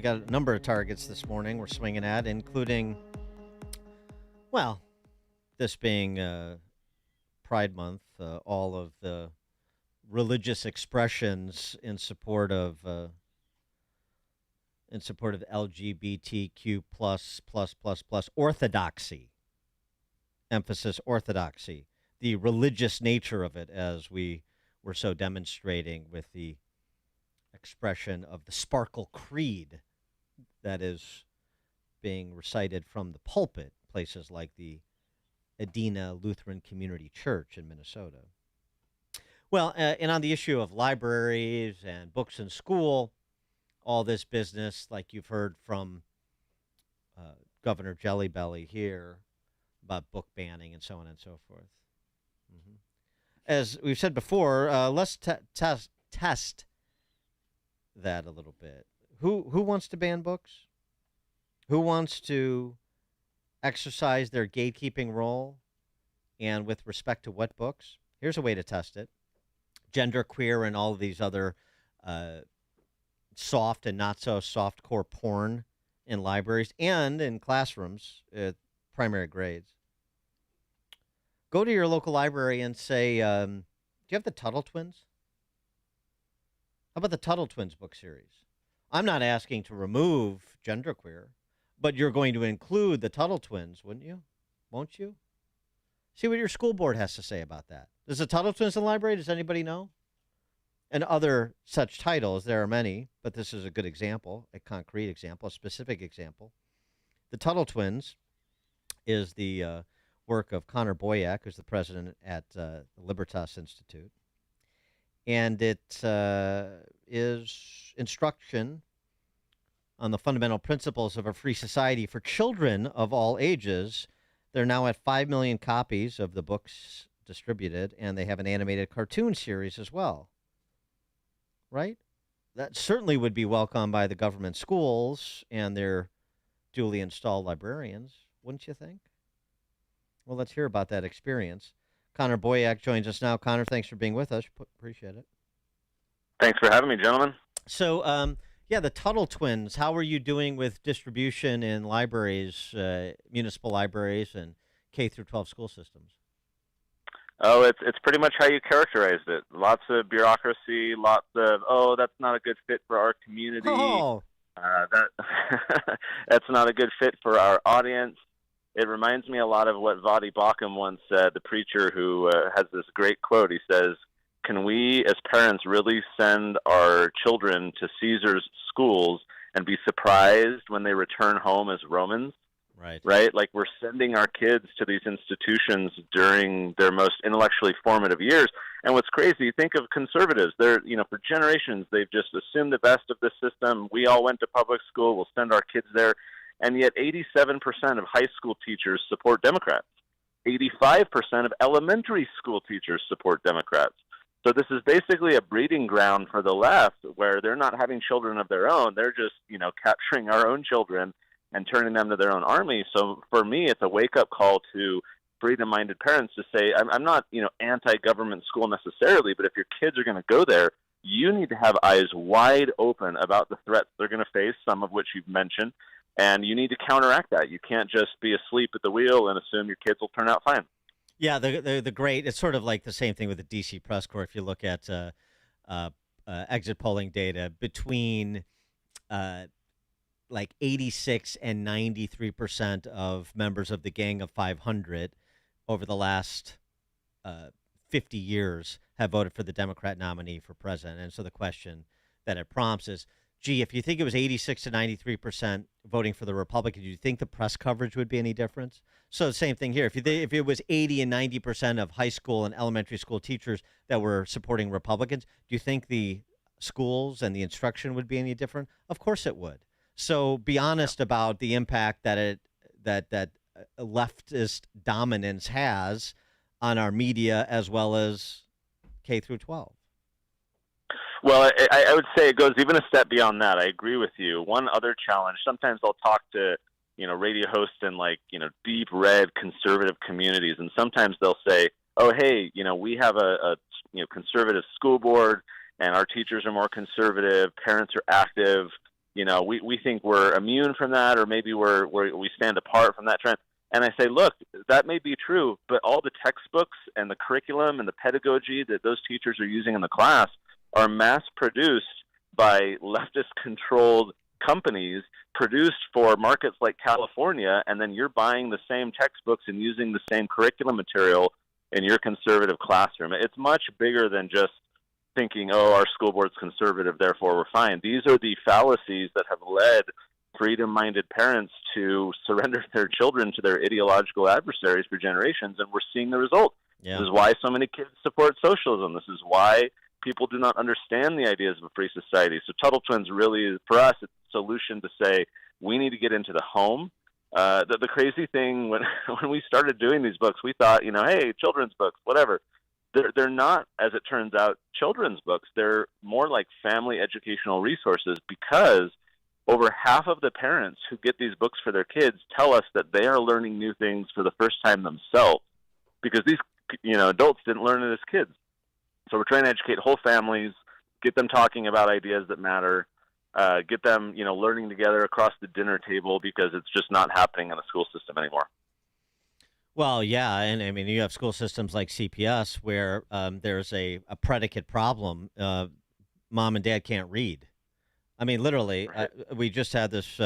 We got a number of targets this morning we're swinging at, including, well, this being Pride Month, all of the religious expressions in support of LGBTQ plus orthodoxy, emphasis orthodoxy, the religious nature of it, as we were so demonstrating with the expression of the Sparkle Creed that is being recited from the pulpit, places like the Edina Lutheran Community Church in Minnesota. Well, and on the issue of libraries and books in school, all this business, like you've heard from Governor Jellybelly here about book banning and so on and so forth. Mm-hmm. As we've said before, let's test that a little bit. Who wants to ban books? Who wants to exercise their gatekeeping role? And with respect to what books? Here's a way to test it. Gender, queer, and all of these other soft and not so soft core porn in libraries and in classrooms at primary grades. Go to your local library and say, do you have the Tuttle Twins? How about the Tuttle Twins book series? I'm not asking to remove genderqueer, but you're going to include the Tuttle Twins, wouldn't you? Won't you? See what your school board has to say about that. Does the Tuttle Twins in the library? Does anybody know? And other such titles, there are many, but this is a good example, a concrete example, a specific example. The Tuttle Twins is the work of Connor Boyack, who's the president at the Libertas Institute. And it is instruction on the fundamental principles of a free society for children of all ages. They're now at 5 million copies of the books distributed, and they have an animated cartoon series as well. Right? That certainly would be welcomed by the government schools and their duly installed librarians, wouldn't you think? Well, let's hear about that experience. Connor Boyack joins us now. Connor, thanks for being with us. Appreciate it. Thanks for having me, gentlemen. So, the Tuttle Twins, how are you doing with distribution in libraries, municipal libraries, and K through 12 school systems? Oh, it's pretty much how you characterized it. Lots of bureaucracy, lots of, that's not a good fit for our community. Oh. That's not a good fit for our audience. It reminds me a lot of what Vadi Bakum once said, the preacher who has this great quote. He says, can we as parents really send our children to Caesar's schools and be surprised when they return home as Romans? Right? Like we're sending our kids to these institutions during their most intellectually formative years. And what's crazy, think of conservatives. They're, for generations, they've just assumed the best of this system. We all went to public school. We'll send our kids there. And yet 87% of high school teachers support Democrats. 85% of elementary school teachers support Democrats. So this is basically a breeding ground for the left where they're not having children of their own. They're just, capturing our own children and turning them to their own army. So for me, it's a wake-up call to freedom-minded parents to say, I'm not, anti-government school necessarily, but if your kids are going to go there, you need to have eyes wide open about the threats they're going to face, some of which you've mentioned, and you need to counteract that. You can't just be asleep at the wheel and assume your kids will turn out fine. Yeah, the great, it's sort of like the same thing with the D.C. press corps. If you look at exit polling data between like 86 and 93% of members of the Gang of 500 over the last 50 years have voted for the Democrat nominee for president. And so the question that it prompts is, gee, if you think it was 86 to 93% voting for the Republican, do you think the press coverage would be any different? So the same thing here. If it was 80 and 90% of high school and elementary school teachers that were supporting Republicans, do you think the schools and the instruction would be any different? Of course it would. So be honest about the impact that leftist dominance has on our media as well as K through 12. Well, I would say it goes even a step beyond that. I agree with you. One other challenge, sometimes I'll talk to, radio hosts in deep red conservative communities, and sometimes they'll say, oh, hey, we have a conservative school board and our teachers are more conservative, parents are active. we think we're immune from that, or maybe we stand apart from that trend. And I say, look, that may be true, but all the textbooks and the curriculum and the pedagogy that those teachers are using in the class are mass-produced by leftist-controlled companies, produced for markets like California, and then you're buying the same textbooks and using the same curriculum material in your conservative classroom. It's much bigger than just thinking, oh, our school board's conservative, therefore we're fine. These are the fallacies that have led freedom-minded parents to surrender their children to their ideological adversaries for generations, and we're seeing the result. Yeah. This is why so many kids support socialism. This is why people do not understand the ideas of a free society. So Tuttle Twins really is, for us, it's a solution to say we need to get into the home. The crazy thing, when we started doing these books, we thought, hey, children's books, whatever. They're not, as it turns out, children's books. They're more like family educational resources, because over half of the parents who get these books for their kids tell us that they are learning new things for the first time themselves, because these adults didn't learn it as kids. So we're trying to educate whole families, get them talking about ideas that matter, get them learning together across the dinner table, because it's just not happening in the school system anymore. Well, yeah, and I mean, you have school systems like CPS where there's a predicate problem. Mom and dad can't read. I mean, literally, Right. We just had this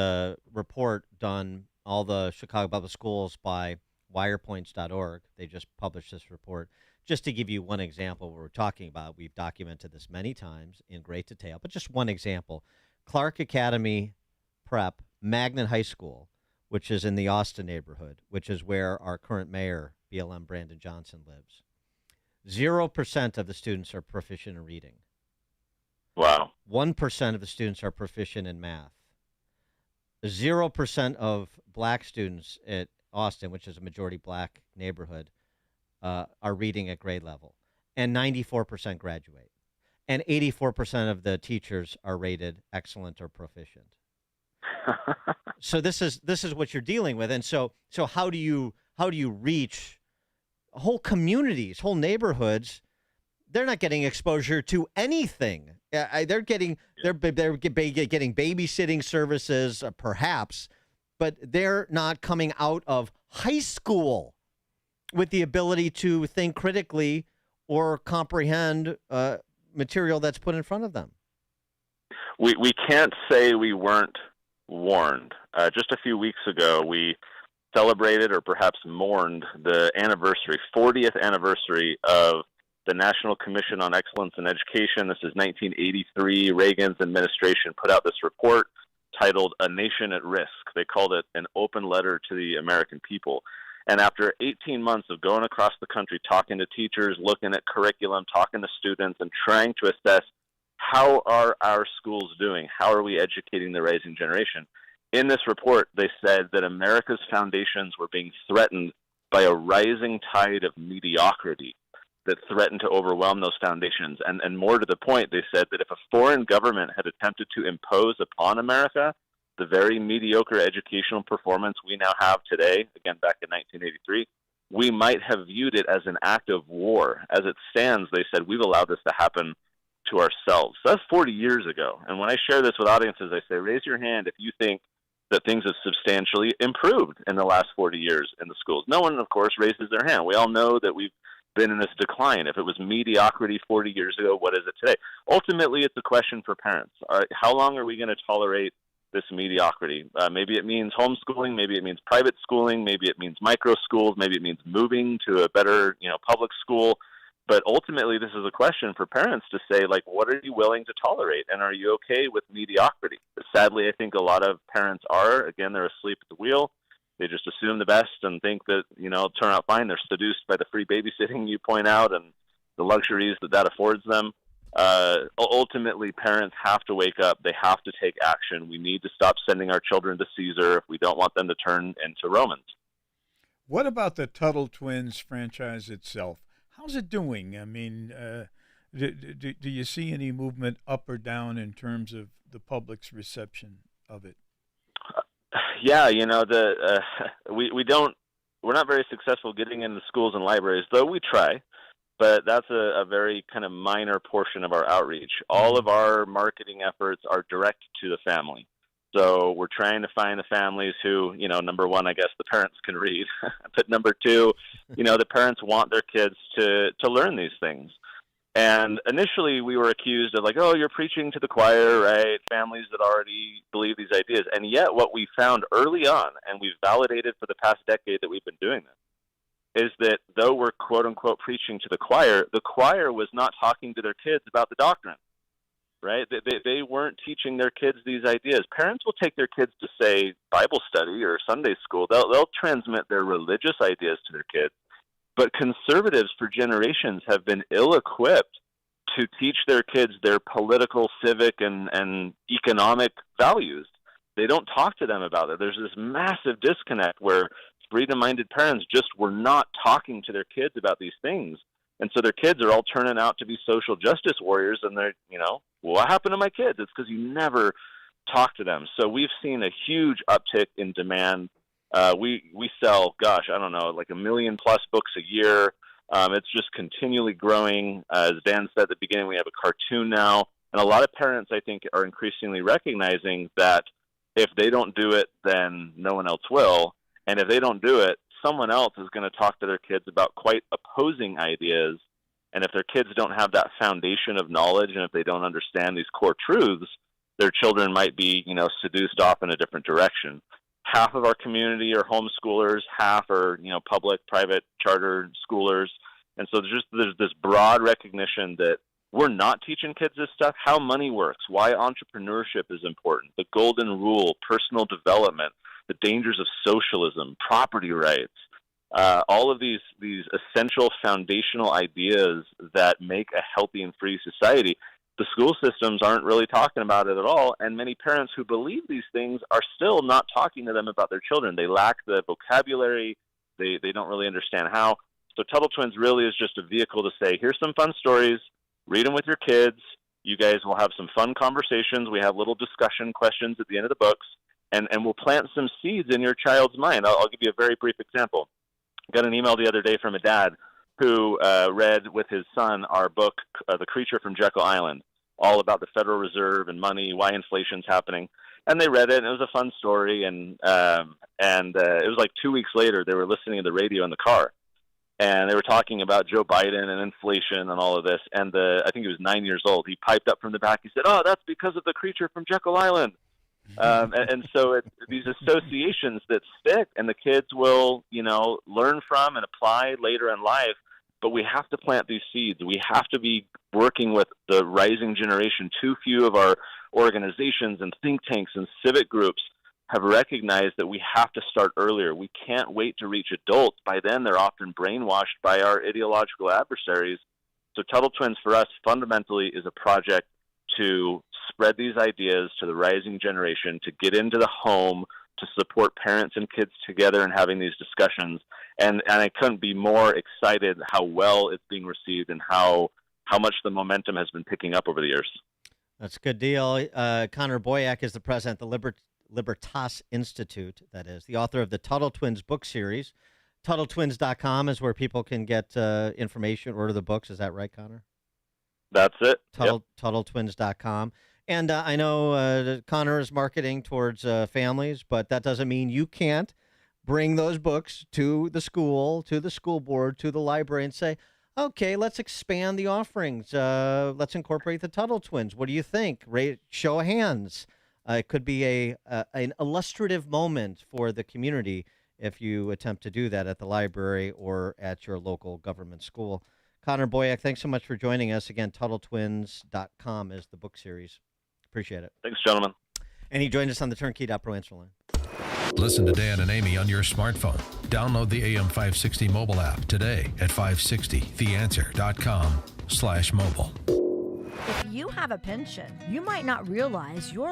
report done, all the Chicago Public Schools, by wirepoints.org. They just published this report. Just to give you one example of what we're talking about, we've documented this many times in great detail, but just one example. Clark Academy Prep, Magnet High School, which is in the Austin neighborhood, which is where our current mayor, BLM Brandon Johnson, lives. 0% of the students are proficient in reading. Wow. 1% of the students are proficient in math. 0% of black students at Austin, which is a majority black neighborhood, are reading at grade level. And 94% graduate. And 84% of the teachers are rated excellent or proficient. So this is what you're dealing with. And so how do you reach whole communities, whole neighborhoods? They're not getting exposure to anything. They're getting babysitting services, perhaps, but they're not coming out of high school with the ability to think critically or comprehend material that's put in front of them. We can't say we weren't warned. Just a few weeks ago, we celebrated, or perhaps mourned, the 40th anniversary of the National Commission on Excellence in Education. This is 1983. Reagan's administration put out this report titled A Nation at Risk. They called it an open letter to the American people. And after 18 months of going across the country, talking to teachers, looking at curriculum, talking to students, and trying to assess how are our schools doing, how are we educating the rising generation, in this report they said that America's foundations were being threatened by a rising tide of mediocrity that threatened to overwhelm those foundations. And more to the point, they said that if a foreign government had attempted to impose upon America the very mediocre educational performance we now have today, again back in 1983, we might have viewed it as an act of war. As it stands, they said, we've allowed this to happen to ourselves. So that's 40 years ago. And when I share this with audiences, I say, raise your hand if you think that things have substantially improved in the last 40 years in the schools. No one, of course, raises their hand. We all know that we've been in this decline. If it was mediocrity 40 years ago, what is it today? Ultimately, it's a question for parents. How long are we going to tolerate this mediocrity? Maybe it means homeschooling, maybe it means private schooling, maybe it means micro schools, maybe it means moving to a better, public school. But ultimately, this is a question for parents to say, like, what are you willing to tolerate? And are you okay with mediocrity? Sadly, I think a lot of parents are. Again, they're asleep at the wheel. They just assume the best and think that, it'll turn out fine. They're seduced by the free babysitting you point out and the luxuries that affords them. Ultimately, parents have to wake up. They have to take action. We need to stop sending our children to Caesar if we don't want them to turn into Romans. What about the Tuttle Twins franchise itself? How's it doing? I mean, do you see any movement up or down in terms of the public's reception of it? Yeah, we're not very successful getting into schools and libraries, though we try. But that's a very kind of minor portion of our outreach. All of our marketing efforts are direct to the family. So we're trying to find the families who, number one, I guess the parents can read, but number two, the parents want their kids to learn these things. And initially we were accused of like, oh, you're preaching to the choir, right? Families that already believe these ideas. And yet what we found early on, and we've validated for the past decade that we've been doing this, is that though we're quote unquote preaching to the choir was not talking to their kids about the doctrine. Right? They weren't teaching their kids these ideas. Parents will take their kids to, say, Bible study or Sunday school. They'll transmit their religious ideas to their kids. But conservatives for generations have been ill-equipped to teach their kids their political, civic, and economic values. They don't talk to them about it. There's this massive disconnect where freedom-minded parents just were not talking to their kids about these things. And so their kids are all turning out to be social justice warriors, and they're, what happened to my kids? It's because you never talk to them. So we've seen a huge uptick in demand. We sell, like 1 million+ books a year. It's just continually growing. As Dan said at the beginning, we have a cartoon now. And a lot of parents, I think, are increasingly recognizing that if they don't do it, then no one else will. And if they don't do it, someone else is going to talk to their kids about quite opposing ideas. And if their kids don't have that foundation of knowledge, and if they don't understand these core truths, their children might be, seduced off in a different direction. Half of our community are homeschoolers, half are, public, private, charter schoolers. And so there's this broad recognition that we're not teaching kids this stuff, how money works, why entrepreneurship is important, the golden rule, personal development, the dangers of socialism, property rights, all of these essential foundational ideas that make a healthy and free society. The school systems aren't really talking about it at all, and many parents who believe these things are still not talking to them about their children. They lack the vocabulary. They don't really understand how. So Tuttle Twins really is just a vehicle to say, here's some fun stories, read them with your kids. You guys will have some fun conversations. We have little discussion questions at the end of the books. And we'll plant some seeds in your child's mind. I'll give you a very brief example. I got an email the other day from a dad who read with his son our book, The Creature from Jekyll Island, all about the Federal Reserve and money, why inflation's happening. And they read it, and it was a fun story. And it was like 2 weeks later, they were listening to the radio in the car. And they were talking about Joe Biden and inflation and all of this. And I think he was 9 years old. He piped up from the back. He said, "Oh, that's because of The Creature from Jekyll Island." And so it's these associations that stick, and the kids will, learn from and apply later in life. But we have to plant these seeds. We have to be working with the rising generation. Too few of our organizations and think tanks and civic groups have recognized that we have to start earlier. We can't wait to reach adults. By then, they're often brainwashed by our ideological adversaries. So Tuttle Twins, for us, fundamentally is a project to spread these ideas to the rising generation, to get into the home, to support parents and kids together and having these discussions. And I couldn't be more excited how well it's being received and how much the momentum has been picking up over the years. That's a good deal. Connor Boyack is the president of the Libertas Institute, that is, the author of the Tuttle Twins book series. TuttleTwins.com is where people can get information, order the books. Is that right, Connor? That's it. TuttleTwins.com. And I know Connor is marketing towards families, but that doesn't mean you can't bring those books to the school board, to the library, and say, okay, let's expand the offerings. Let's incorporate the Tuttle Twins. What do you think? Show of hands. It could be an illustrative moment for the community if you attempt to do that at the library or at your local government school. Connor Boyack, thanks so much for joining us. Again, TuttleTwins.com is the book series. Appreciate it. Thanks, gentlemen. And he joined us on the Turnkey.pro answer line. Listen to Dan and Amy on your smartphone. Download the AM 560 mobile app today at 560theanswer.com/mobile. If you have a pension, you might not realize your